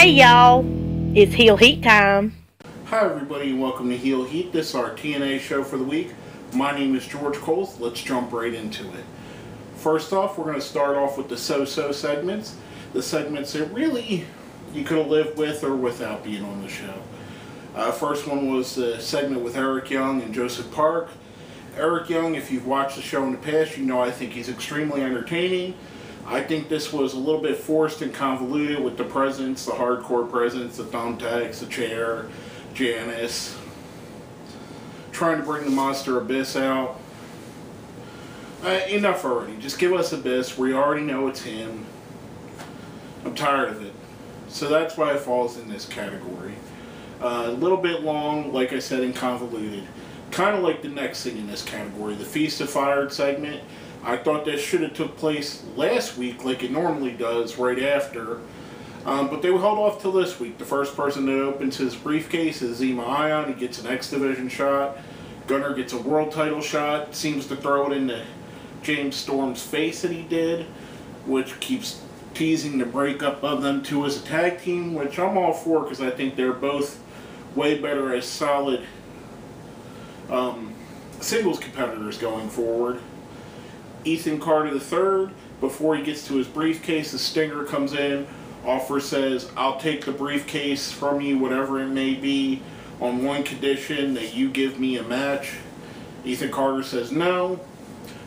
Hey y'all, it's Heel Heat time. Hi everybody and welcome to Heel Heat. This is our TNA show for the week. My name is George Coles. Let's jump right into it. First off, we're going to start off with the so-so segments. The segments that really you could have lived with or without being on the show. First one was the segment with Eric Young and Joseph Park. Eric Young, if you've watched the show in the past, you know I think he's extremely entertaining. I think this was a little bit forced and convoluted with the presence, the hardcore presence, the thumbtacks, the chair, Janice, trying to bring the Monster Abyss out. Enough already. Just give us Abyss. We already know it's him. I'm tired of it. So that's why it falls in this category. A little bit long, like I said, and convoluted. Kind of like the next thing in this category, the Feast of Fire segment. I thought that should have took place last week like it normally does, right after. But they held off till this week. The first person that opens his briefcase is Zema Ion. He gets an X Division shot. Gunner gets a world title shot. Seems to throw it into James Storm's face that he did, which keeps teasing the breakup of them two as a tag team, which I'm all for because I think they're both way better as solid singles competitors going forward. Ethan Carter III, before he gets to his briefcase, the Stinger comes in, says, I'll take the briefcase from you, whatever it may be, on one condition, that you give me a match. Ethan Carter says no,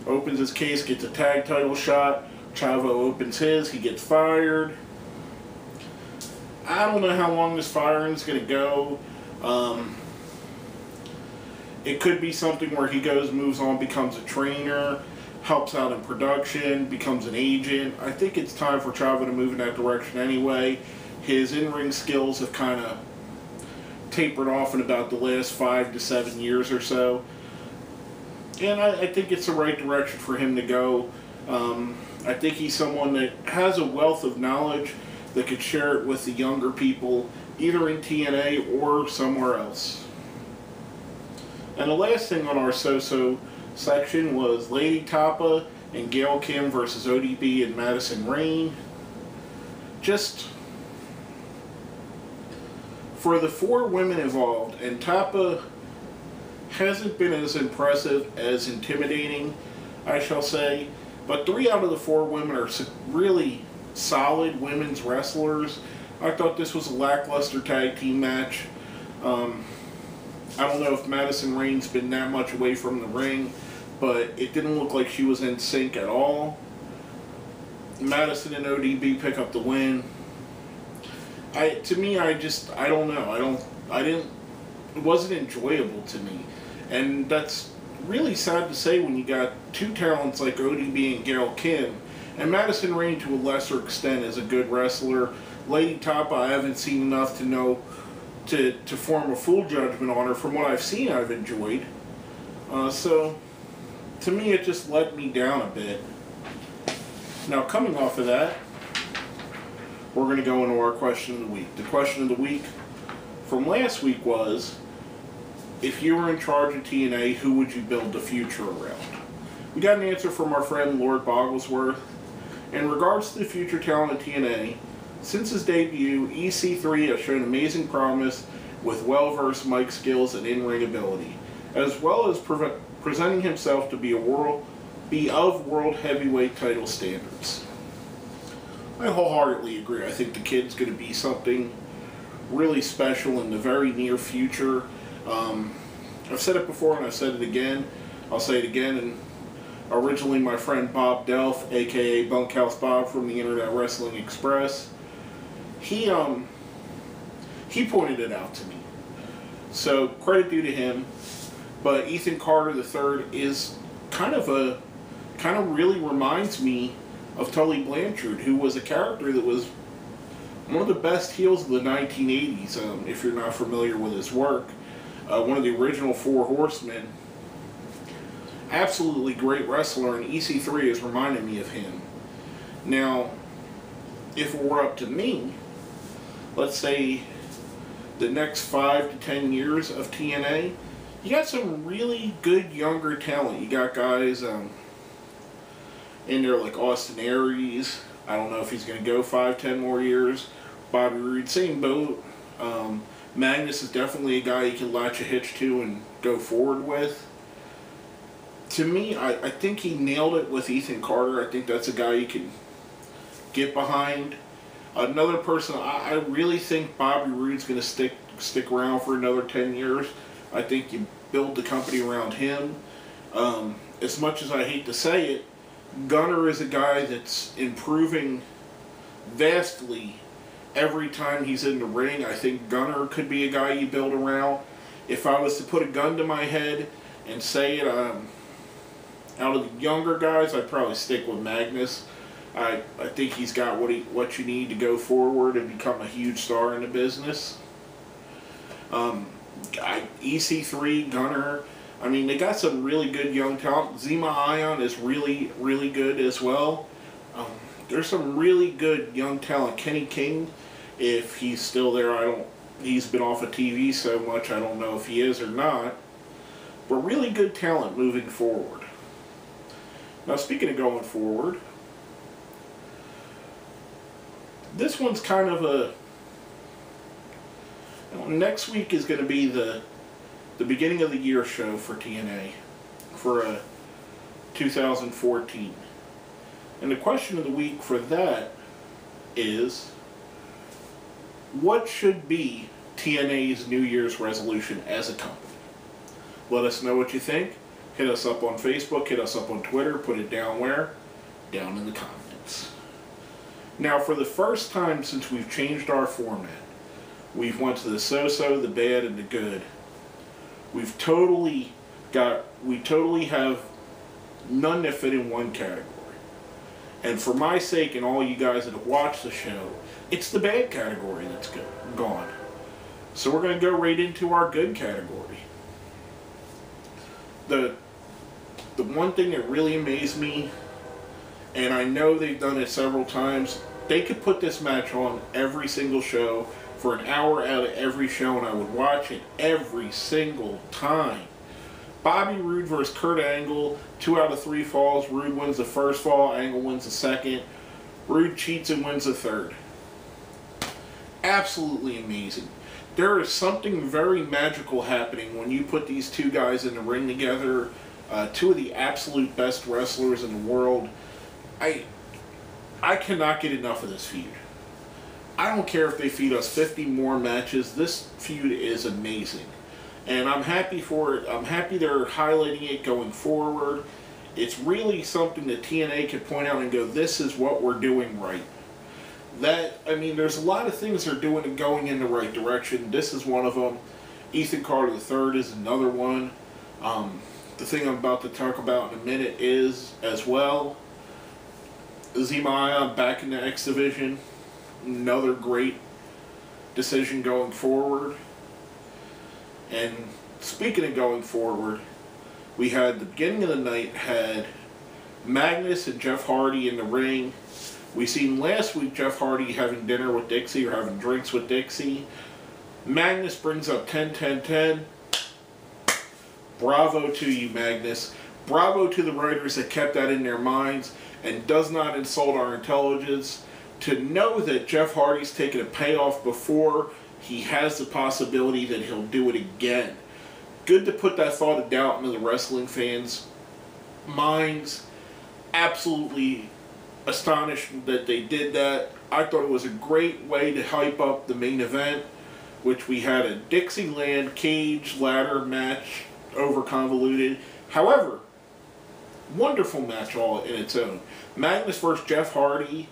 opens his case, gets a tag title shot. Chavo opens his, he gets fired. I don't know how long this firing's going to go. It could be something where he goes, moves on, becomes a trainer, helps out in production, becomes an agent. I think it's time for Chavo to move in that direction anyway. His in-ring skills have kind of tapered off in about the last 5 to 7 years or so. And I think it's the right direction for him to go. I think he's someone that has a wealth of knowledge that could share it with the younger people, either in TNA or somewhere else. And the last thing on our so-so section was Lady Tapa and Gail Kim versus ODB and Madison Rayne. Just for the 4 women involved, and Tapa hasn't been as impressive, as intimidating, I shall say, but 3 out of the 4 women are really solid women's wrestlers. I thought this was a lackluster tag team match. I don't know if Madison Rayne's been that much away from the ring, but it didn't look like she was in sync at all. Madison and ODB pick up the win. To me, I don't know. It wasn't enjoyable to me. And that's really sad to say when you got 2 talents like ODB and Gail Kim. And Madison Rayne, to a lesser extent, is a good wrestler. Lady Tapa, I haven't seen enough to know to form a full judgment on her. From what I've seen, I've enjoyed. So, to me, it just let me down a bit. Now, coming off of that, we're going to go into our question of the week. The question of the week from last week was, if you were in charge of TNA, who would you build the future around? We got an answer from our friend Lord Bogglesworth. In regards to the future talent of TNA, since his debut, EC3 has shown amazing promise with well-versed mic skills and in-ring ability, as well as presenting himself to be of world heavyweight title standards. I wholeheartedly agree. I think the kid's going to be something really special in the very near future. I've said it before and I've said it again. I'll say it again. And originally my friend Bob Delph, aka Bunkhouse Bob from the Internet Wrestling Express, he pointed it out to me. So credit due to him. But Ethan Carter III is kind of really reminds me of Tully Blanchard, who was a character that was one of the best heels of the 1980s, if you're not familiar with his work. One of the original 4 Horsemen. Absolutely great wrestler, and EC3 has reminded me of him. Now, if it were up to me, let's say the next 5 to 10 years of TNA, you got some really good younger talent. You got guys in there like Austin Aries. I don't know if he's going to go 5, 10 more years. Bobby Roode, same boat. Magnus is definitely a guy you can latch a hitch to and go forward with. To me, I think he nailed it with Ethan Carter. I think that's a guy you can get behind. Another person, I really think Bobby Roode's going to stick around for another 10 years. I think you build the company around him. As much as I hate to say it, Gunner is a guy that's improving vastly every time he's in the ring. I think Gunner could be a guy you build around. If I was to put a gun to my head and say it, out of the younger guys, I'd probably stick with Magnus. I think he's got what you need to go forward and become a huge star in the business. EC3, Gunner, I mean, they got some really good young talent. Zema Ion is really, really good as well. There's some really good young talent. Kenny King, if he's still there, he's been off of TV so much, I don't know if he is or not. But really good talent moving forward. Now, speaking of going forward, this one's kind of a... next week is going to be the beginning of the year show for TNA for 2014. And the question of the week for that is, what should be TNA's New Year's resolution as a company? Let us know what you think. Hit us up on Facebook, hit us up on Twitter, put it down where? Down in the comments. Now, for the first time since we've changed our format, we've went to the so-so, the bad, and the good. We totally have none that fit in one category. And for my sake and all you guys that have watched the show, it's the bad category that's gone. So we're going to go right into our good category. The one thing that really amazed me, and I know they've done it several times, they could put this match on every single show for an hour out of every show, and I would watch it every single time. Bobby Roode versus Kurt Angle, 2 out of 3 falls. Roode wins the first fall, Angle wins the second. Roode cheats and wins the third. Absolutely amazing. There is something very magical happening when you put these two guys in the ring together. 2 of the absolute best wrestlers in the world. I cannot get enough of this feud. I don't care if they feed us 50 more matches. This feud is amazing. And I'm happy for it. I'm happy they're highlighting it going forward. It's really something that TNA can point out and go, this is what we're doing right. There's a lot of things they're doing and going in the right direction. This is one of them. Ethan Carter III is another one. The thing I'm about to talk about in a minute is, as well, Zema Ion back in the X Division. Another great decision going forward. And speaking of going forward, we had the beginning of the night had Magnus and Jeff Hardy in the ring. We seen last week Jeff Hardy having dinner with Dixie or having drinks with Dixie. Magnus brings up 10-10-10. Bravo to you, Magnus. Bravo to the writers that kept that in their minds and does not insult our intelligence. To know that Jeff Hardy's taken a payoff before, he has the possibility that he'll do it again. Good to put that thought of doubt into the wrestling fans' minds. Absolutely astonished that they did that. I thought it was a great way to hype up the main event, which we had a Dixieland cage ladder match, over convoluted. However, wonderful match all in its own. Magnus versus Jeff Hardy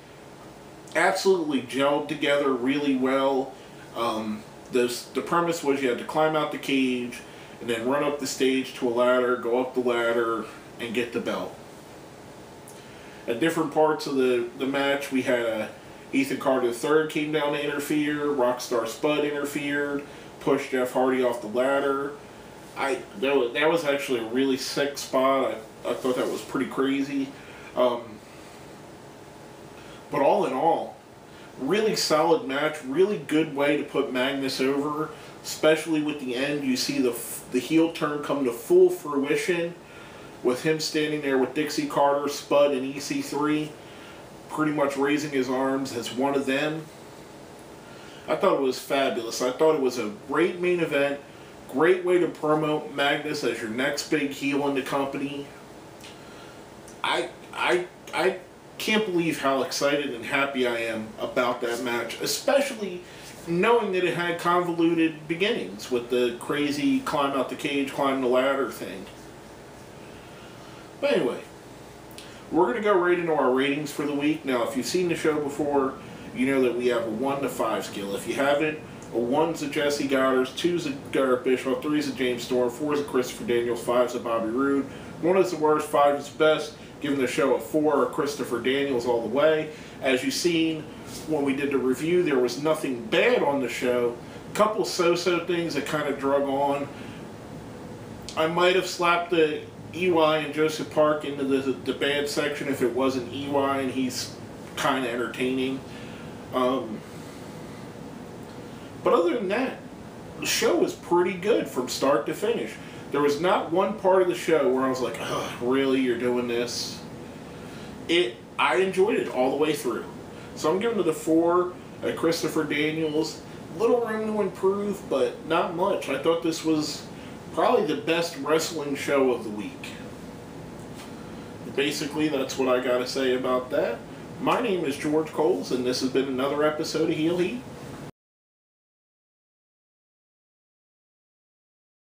absolutely gelled together really well. The premise was you had to climb out the cage and then run up the stage to a ladder, go up the ladder, and get the belt. At different parts of the match, we had Ethan Carter III came down to interfere, Rockstar Spud interfered, pushed Jeff Hardy off the ladder. That was actually a really sick spot. I thought that was pretty crazy. But all in all, really solid match, really good way to put Magnus over, especially with the end. You see the heel turn come to full fruition with him standing there with Dixie Carter, Spud, and EC3, pretty much raising his arms as one of them. I thought it was fabulous. I thought it was a great main event. Great way to promote Magnus as your next big heel in the company. I can't believe how excited and happy I am about that match, especially knowing that it had convoluted beginnings with the crazy climb out the cage, climb the ladder thing. But anyway, we're going to go right into our ratings for the week. Now, if you've seen the show before, you know that we have a 1 to 5 scale. If you haven't, a 1's a Jesse Goddard, 2's a Garrett Bischoff, 3's a James Storm, 4's a Christopher Daniels, 5's a Bobby Roode. 1 is the worst, 5 is the best. Giving the show a 4, a Christopher Daniels all the way. As you've seen when we did the review, there was nothing bad on the show. A couple so-so things that kind of drug on. I might have slapped the EY and Joseph Park into the bad section if it wasn't EY and he's kind of entertaining. But other than that, the show was pretty good from start to finish. There was not one part of the show where I was like, oh, really, you're doing this? I enjoyed it all the way through. So I'm giving it a 4 at Christopher Daniels. Little room to improve, but not much. I thought this was probably the best wrestling show of the week. Basically, that's what I got to say about that. My name is George Coles, and this has been another episode of Heel Heat.